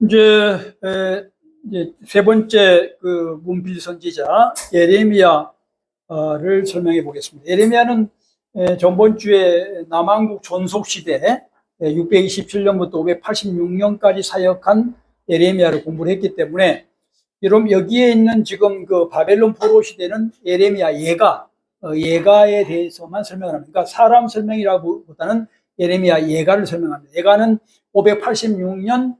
이제 세 번째 그 문필 선지자 예레미야를 설명해 보겠습니다. 예레미야는 전번 주에 남왕국 존속 시대 627년부터 586년까지 사역한 예레미야를 공부를 했기 때문에, 여러분 여기에 있는 지금 그 바벨론 포로 시대는 예레미야 예가에 대해서만 설명을 합니다. 그러니까 사람 설명이라기보다는 예레미야 예가를 설명합니다. 예가는 586년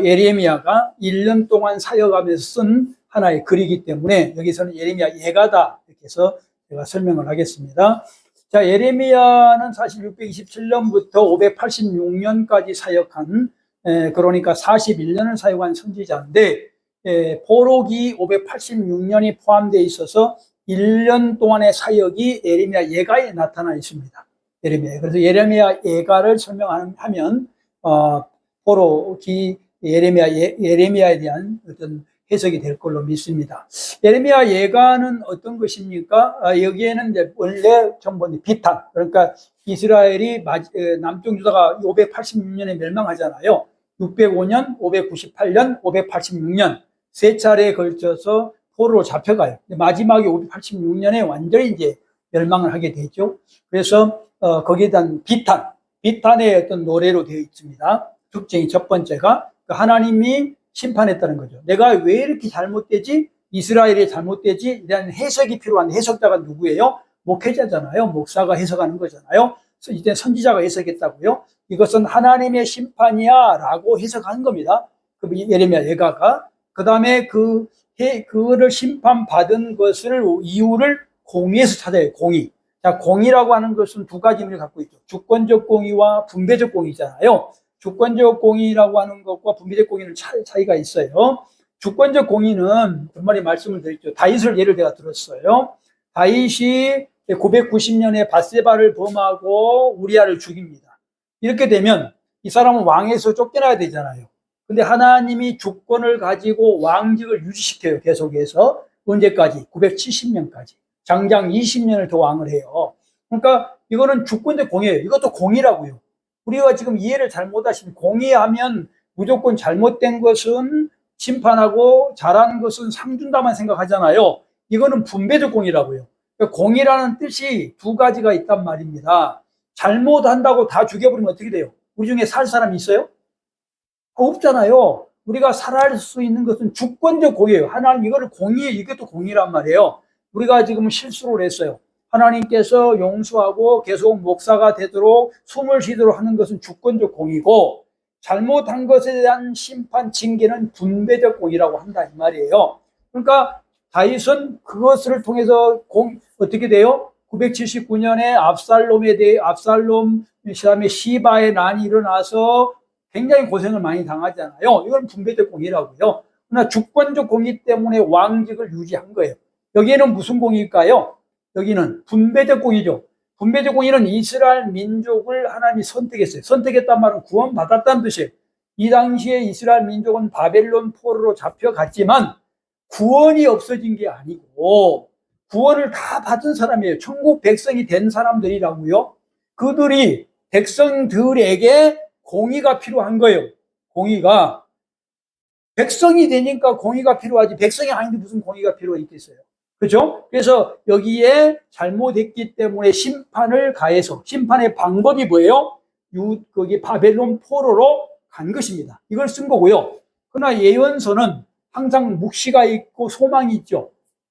예레미야가 1년 동안 사역하면서 쓴 하나의 글이기 때문에 여기서는 예레미야 예가다 이렇게 해서 제가 설명을 하겠습니다. 자, 예레미야는 사실 627년부터 586년까지 사역한, 그러니까 41년을 사역한 선지자인데, 포로기 586년이 포함되어 있어서 1년 동안의 사역이 예레미야 예가에 나타나 있습니다. 예레미야. 그래서 예레미야 예가를 설명하면 포로기 예레미야에 대한 어떤 해석이 될 걸로 믿습니다. 예레미야 예가는 어떤 것입니까? 여기에는 이제 원래 전부 비탄, 그러니까 이스라엘이 남쪽 유다가 586년에 멸망하잖아요. 605년, 598년, 586년 세 차례에 걸쳐서 포로로 잡혀가요. 마지막에 586년에 완전히 이제 멸망을 하게 되죠. 그래서 거기에 대한 비탄의 어떤 노래로 되어 있습니다. 특징이 첫 번째가 하나님이 심판했다는 거죠. 내가 왜 이렇게 잘못되지? 이스라엘이 잘못되지? 이런 해석이 필요한 해석자가 누구예요? 목회자잖아요. 목사가 해석하는 거잖아요. 그래서 이제 선지자가 해석했다고요. 이것은 하나님의 심판이야 라고 해석한 겁니다. 그 예레미야 예가가. 그 다음에 그거를 심판받은 것을, 이유를 공의에서 찾아요. 공의. 자, 공의라고 하는 것은 두 가지 의미를 갖고 있죠. 주권적 공의와 분배적 공의잖아요. 주권적 공의라고 하는 것과 분배적 공의는 차이가 있어요. 주권적 공의는 분명히 말씀을 드렸죠. 다윗을 예를 제가 들었어요. 다윗이 990년에 밧세바를 범하고 우리아를 죽입니다. 이렇게 되면 이 사람은 왕에서 쫓겨나야 되잖아요. 근데 하나님이 주권을 가지고 왕직을 유지시켜요. 계속해서. 언제까지? 970년까지. 장장 20년을 더 왕을 해요. 그러니까 이거는 주권적 공의예요. 이것도 공의라고요. 우리가 지금 이해를 잘못하시면, 공의하면 무조건 잘못된 것은 심판하고 잘하는 것은 상 준다만 생각하잖아요. 이거는 분배적 공의라고요. 그러니까 공의라는 뜻이 두 가지가 있단 말입니다. 잘못한다고 다 죽여버리면 어떻게 돼요? 우리 중에 살 사람이 있어요? 없잖아요. 우리가 살아갈 수 있는 것은 주권적 공의예요. 하나님 이거를 공의에, 이것도 공의란 말이에요. 우리가 지금 실수를 했어요. 하나님께서 용서하고 계속 목사가 되도록 숨을 쉬도록 하는 것은 주권적 공의고, 잘못한 것에 대한 심판, 징계는 분배적 공의라고 한다 이 말이에요. 그러니까 다윗은 그것을 통해서 어떻게 돼요? 979년에 압살롬 그다음에 시바의 난이 일어나서 굉장히 고생을 많이 당하잖아요. 이건 분배적 공의라고요. 그러나 주권적 공의 때문에 왕직을 유지한 거예요. 여기에는 무슨 공의일까요? 여기는 분배적 공의죠. 분배적 공의는 이스라엘 민족을 하나님이 선택했어요. 선택했단 말은 구원받았다는 뜻이에요. 이 당시에 이스라엘 민족은 바벨론 포로로 잡혀갔지만 구원이 없어진 게 아니고 구원을 다 받은 사람이에요. 천국 백성이 된 사람들이라고요. 그들이, 백성들에게 공의가 필요한 거예요. 공의가. 백성이 되니까 공의가 필요하지, 백성이 아닌데 무슨 공의가 필요했겠어요. 그렇죠? 그래서 여기에 잘못했기 때문에 심판을 가해서, 심판의 방법이 뭐예요? 거기 바벨론 포로로 간 것입니다. 이걸 쓴 거고요. 그러나 예언서는 항상 묵시가 있고 소망이 있죠.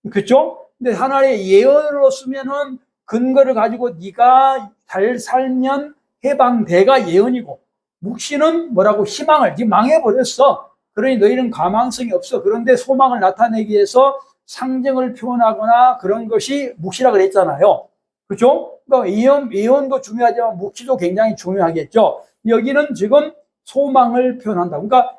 그렇죠? 근데 하나의 예언으로 쓰면은 근거를 가지고 네가 잘 살면 해방돼가 예언이고, 묵시는 뭐라고? 희망을, 네 망해버렸어. 그러니 너희는 가망성이 없어. 그런데 소망을 나타내기 위해서 상징을 표현하거나 그런 것이 묵시라 그랬잖아요. 그렇죠? 그러니까 예언도 중요하지만 묵시도 굉장히 중요하겠죠. 여기는 지금 소망을 표현한다. 그러니까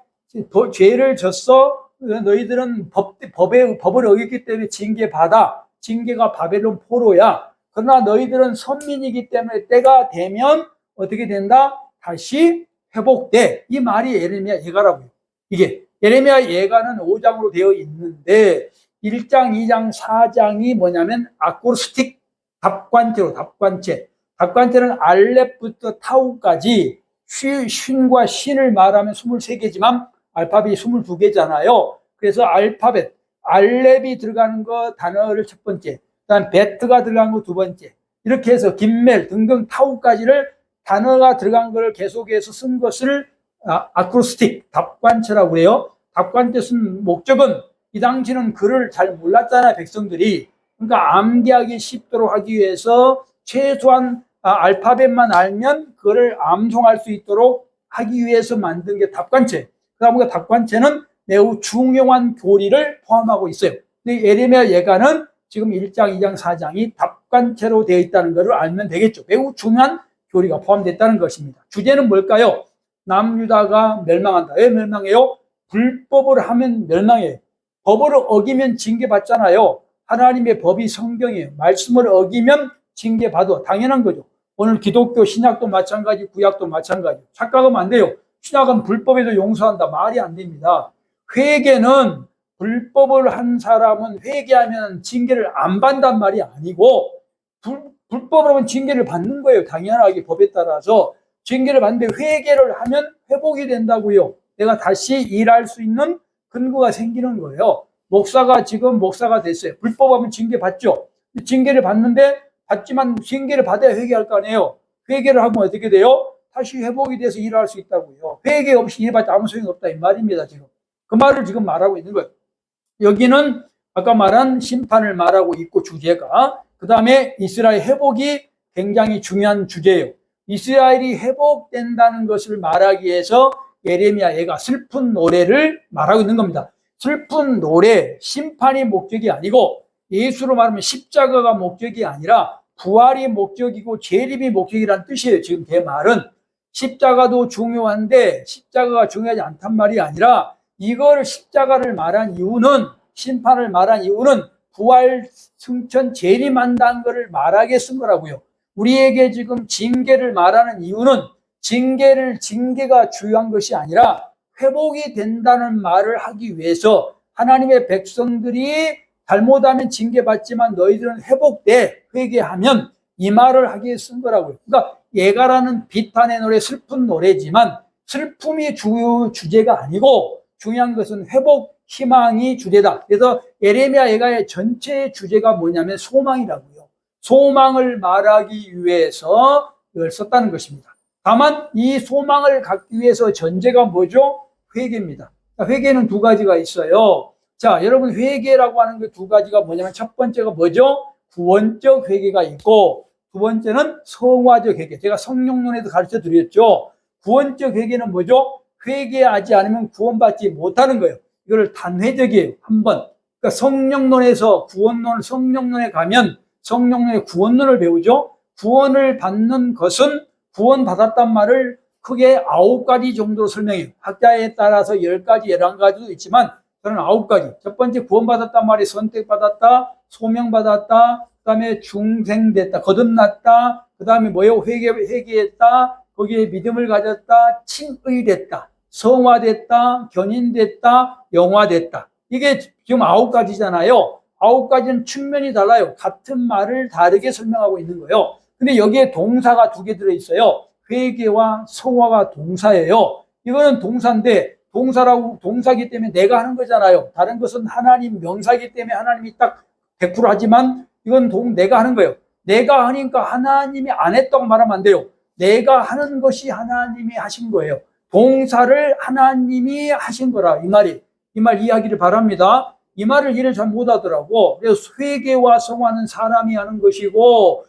죄를 졌어. 너희들은 법을 어겼기 때문에 징계받아. 징계가 바벨론 포로야. 그러나 너희들은 선민이기 때문에 때가 되면 어떻게 된다? 다시 회복돼. 이 말이 예레미야 예가라고요. 이게 예레미야 예가는 5장으로 되어 있는데 1장, 2장, 4장이 뭐냐면 아코르스틱 답관체로, 답관체. 답관체는 알렙부터 타우까지 쉰과 신을 말하면 23개지만 알파벳이 22개잖아요. 그래서 알파벳, 알렙이 들어가는 거 단어를 첫 번째, 그다음 베트가 들어간 거 두 번째, 이렇게 해서 김멜 등등 타우까지를 단어가 들어간 걸 계속해서 쓴 것을 아크로스틱, 답관체라고 해요. 답관체 쓴 목적은 이 당시는 글을 잘 몰랐잖아요, 백성들이. 그러니까 암기하기 쉽도록 하기 위해서 최소한 알파벳만 알면 그걸 암송할 수 있도록 하기 위해서 만든 게 답관체. 그러니까 답관체는 매우 중요한 교리를 포함하고 있어요. 근데 예레미야 예가는 지금 1장, 2장, 4장이 답관체로 되어 있다는 것을 알면 되겠죠. 매우 중요한 교리가 포함됐다는 것입니다. 주제는 뭘까요? 남유다가 멸망한다. 왜 멸망해요? 불법을 하면 멸망해요. 법을 어기면 징계받잖아요. 하나님의 법이 성경이에요. 말씀을 어기면 징계받아. 당연한 거죠. 오늘 기독교 신약도 마찬가지, 구약도 마찬가지. 착각하면 안 돼요. 신약은 불법에도 용서한다. 말이 안 됩니다. 회개는 불법을 한 사람은 회개하면 징계를 안 받는단 말이 아니고 불법을 하면 징계를 받는 거예요. 당연하게 법에 따라서 징계를 받는데 회개를 하면 회복이 된다고요. 내가 다시 일할 수 있는 근거가 생기는 거예요. 목사가 지금 목사가 됐어요. 불법하면 징계 받죠. 징계를 받는데 받지만 징계를 받아야 회개할 거 아니에요. 회개를 하면 어떻게 돼요? 다시 회복이 돼서 일할 수 있다고요. 회개 없이 일해봤자 아무 소용이 없다 이 말입니다. 지금 그 말을 지금 말하고 있는 거예요. 여기는 아까 말한 심판을 말하고 있고 주제가 그 다음에 이스라엘 회복이 굉장히 중요한 주제예요. 이스라엘이 회복된다는 것을 말하기 위해서 예레미야 얘가 슬픈 노래를 말하고 있는 겁니다. 슬픈 노래, 심판이 목적이 아니고 예수로 말하면 십자가가 목적이 아니라 부활이 목적이고 재림이 목적이라는 뜻이에요. 지금 제 말은 십자가도 중요한데 십자가가 중요하지 않단 말이 아니라 이걸 십자가를 말한 이유는 심판을 말한 이유는 부활, 승천, 재림한다는 것을 말하게 쓴 거라고요. 우리에게 지금 징계를 말하는 이유는 징계가 중요한 것이 아니라 회복이 된다는 말을 하기 위해서 하나님의 백성들이 잘못하면 징계받지만 너희들은 회복돼 회개하면 이 말을 하기 위해 쓴 거라고요. 그러니까 예가라는 비탄의 노래, 슬픈 노래지만 슬픔이 주제가 아니고 중요한 것은 회복, 희망이 주제다. 그래서 예레미야 예가의 전체 주제가 뭐냐면 소망이라고요. 소망을 말하기 위해서 이걸 썼다는 것입니다. 다만 이 소망을 갖기 위해서 전제가 뭐죠? 회개입니다. 회개는 두 가지가 있어요. 자, 여러분 회개라고 하는 게 두 가지가 뭐냐면 첫 번째가 뭐죠? 구원적 회개가 있고 두 번째는 성화적 회개. 제가 성령론에도 가르쳐 드렸죠. 구원적 회개는 뭐죠? 회개하지 않으면 구원받지 못하는 거예요. 이거를 단회적이에요. 한 번. 그러니까 성령론에서 구원론, 성령론에 가면 성령론의 구원론을 배우죠. 구원을 받는 것은 구원받았단 말을 크게 9가지 정도로 설명해요. 학자에 따라서 10가지, 11가지도 있지만 저는 9가지. 첫 번째 구원받았단 말이 선택받았다, 소명받았다, 그 다음에 중생됐다, 거듭났다, 그 다음에 뭐예요? 회개했다, 거기에 믿음을 가졌다, 칭의됐다, 성화됐다, 견인됐다, 영화됐다. 이게 지금 9가지잖아요. 9가지는 측면이 달라요. 같은 말을 다르게 설명하고 있는 거예요. 근데 여기에 동사가 2개 들어있어요. 회개와 성화가 동사예요. 이거는 동사인데 동사기 때문에 내가 하는 거잖아요. 다른 것은 하나님 명사기 때문에 하나님이 딱 100% 하지만 이건 내가 하는 거예요. 내가 하니까 하나님이 안 했다고 말하면 안 돼요. 내가 하는 것이 하나님이 하신 거예요. 동사를 하나님이 하신 거라 이 말 이해하기를 바랍니다. 이 말을 이해를 잘 못하더라고. 그래서 회개와 성화는 사람이 하는 것이고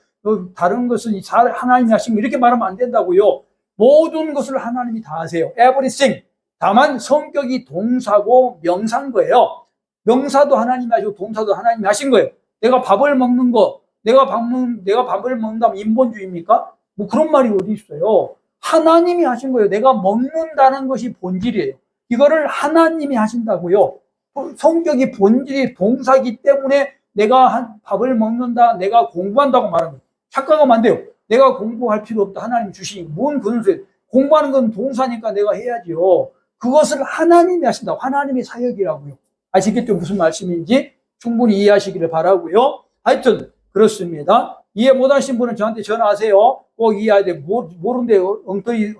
다른 것은 하나님이 하신 거 이렇게 말하면 안 된다고요. 모든 것을 하나님이 다 하세요. Everything. 다만 성격이 동사고 명사인 거예요. 명사도 하나님이 하시고 동사도 하나님이 하신 거예요. 내가 밥을 먹는 거, 내가 밥을 먹는다면 인본주의입니까? 뭐 그런 말이 어디 있어요. 하나님이 하신 거예요. 내가 먹는다는 것이 본질이에요. 이거를 하나님이 하신다고요. 성격이 본질이 동사이기 때문에 내가 밥을 먹는다, 내가 공부한다고 말하는 거예요. 착각하면 안 돼요. 내가 공부할 필요 없다. 하나님 주시니. 뭔 그런 소리. 공부하는 건 동사니까 내가 해야죠. 그것을 하나님이 하신다고. 하나님의 사역이라고요. 아시겠죠? 무슨 말씀인지 충분히 이해하시기를 바라고요. 하여튼 그렇습니다. 이해 못하신 분은 저한테 전화하세요. 꼭 이해해야 돼요. 모르는데 엉터리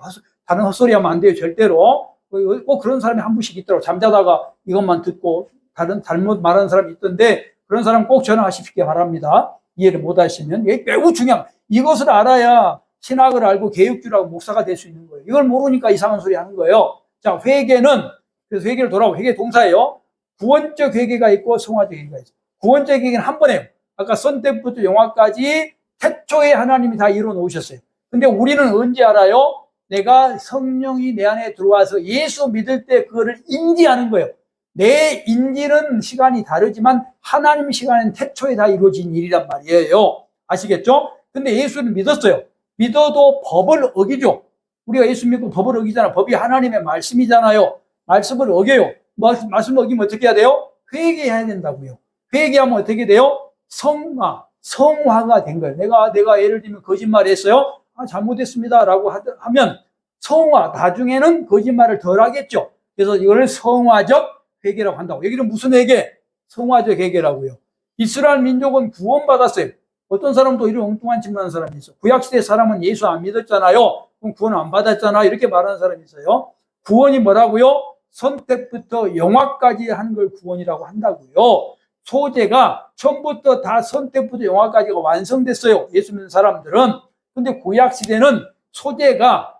다른 헛소리 하면 안 돼요. 절대로. 꼭 그런 사람이 한 분씩 있더라고. 잠자다가 이것만 듣고 다른 잘못 말하는 사람이 있던데 그런 사람 꼭 전화하시기 바랍니다. 이해를 못 하시면. 이게 매우 중요한, 이것을 알아야 신학을 알고 개혁주라고 목사가 될 수 있는 거예요. 이걸 모르니까 이상한 소리 하는 거예요. 자, 회개는, 그래서 회개를 돌아오고, 회개 동사예요. 구원적 회개가 있고 성화적 회개가 있어요. 구원적 회개는 한 번에, 아까 선때부터 영화까지 태초에 하나님이 다 이루어 놓으셨어요. 근데 우리는 언제 알아요? 내가 성령이 내 안에 들어와서 예수 믿을 때 그거를 인지하는 거예요. 내 인지는 시간이 다르지만 하나님 시간은 태초에 다 이루어진 일이란 말이에요. 아시겠죠? 근데 예수는 믿었어요. 믿어도 법을 어기죠. 우리가 예수 믿고 법을 어기잖아. 법이 하나님의 말씀이잖아요. 말씀을 어겨요. 말씀을 어기면 어떻게 해야 돼요? 회개해야 된다고요. 회개하면 어떻게 돼요? 성화가 된 거예요. 내가 예를 들면 거짓말 했어요. 잘못했습니다. 라고 하면 성화, 나중에는 거짓말을 덜 하겠죠. 그래서 이거를 성화적 회개라고 한다고. 여기는 무슨 회개? 성화적 회개라고요. 이스라엘 민족은 구원받았어요. 어떤 사람도 이런 엉뚱한 질문하는 사람이 있어. 구약시대 사람은 예수 안 믿었잖아요. 그럼 구원 안 받았잖아. 이렇게 말하는 사람이 있어요. 구원이 뭐라고요? 선택부터 영화까지 한 걸 구원이라고 한다고요. 소재가 처음부터 다 선택부터 영화까지가 완성됐어요. 예수 믿는 사람들은. 근데 구약시대는 소재가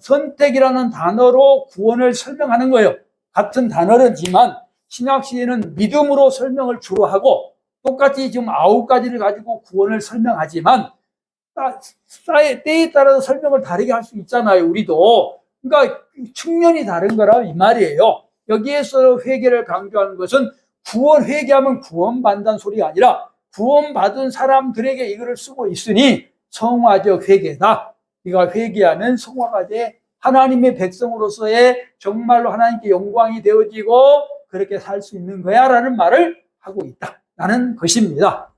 선택이라는 단어로 구원을 설명하는 거예요. 같은 단어지만 신약시대는 믿음으로 설명을 주로 하고 똑같이 지금 9가지를 가지고 구원을 설명하지만 때에 따라서 설명을 다르게 할 수 있잖아요. 우리도. 그러니까 측면이 다른 거라 이 말이에요. 여기에서 회개를 강조하는 것은 구원, 회개하면 구원받는다는 소리가 아니라 구원받은 사람들에게 이거를 쓰고 있으니 성화적 회개다. 네가 회개하면 성화가 돼 하나님의 백성으로서의 정말로 하나님께 영광이 되어지고 그렇게 살 수 있는 거야 라는 말을 하고 있다라는 것입니다.